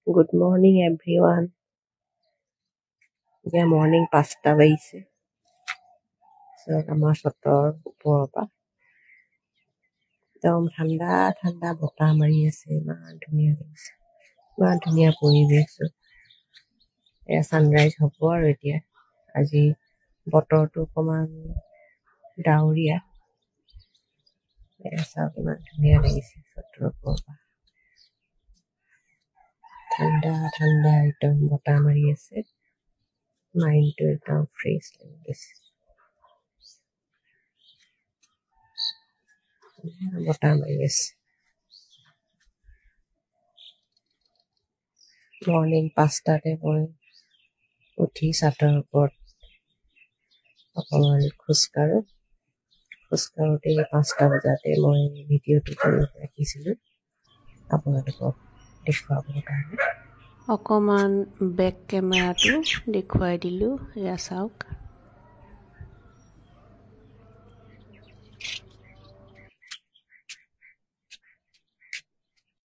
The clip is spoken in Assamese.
Good morning, everyone. Yeah, morning pasta baise. So, আমাৰ চতৰ ওপৰৰ পৰা একদম ঠাণ্ডা ঠাণ্ডা বতাহ মাৰি আছে, ইমান ধুনীয়া লাগিছে, ইমান ধুনীয়া পৰিৱেশ। এয়া ছানৰাইজ হ'ব আৰু এতিয়া। আজি বতৰটো অকণমান ডাৱৰীয়া। এয়া চাওক, ইমান ধুনীয়া লাগিছে চতৰ ওপৰৰ পৰা। ঠাণ্ডা ঠাণ্ডা একদম বতাহ মাৰি আছে, মাইণ্ডটো একদম ফ্ৰেছ লাগি গৈছে। বতাহ মাৰি আছে। মৰ্ণিং 5টাতে মই উঠি ছাদৰ ওপৰত অকণমান খোজকাঢ়োঁতে 5টা বজাতে মই ভিডিঅ'টো কৰি ৰাখিছিলোঁ আপোনালোকক দেখুৱাবৰ কাৰণে। অকণমান বেক কেমেৰাটো দেখুৱাই দিলোঁ। এয়া চাওক,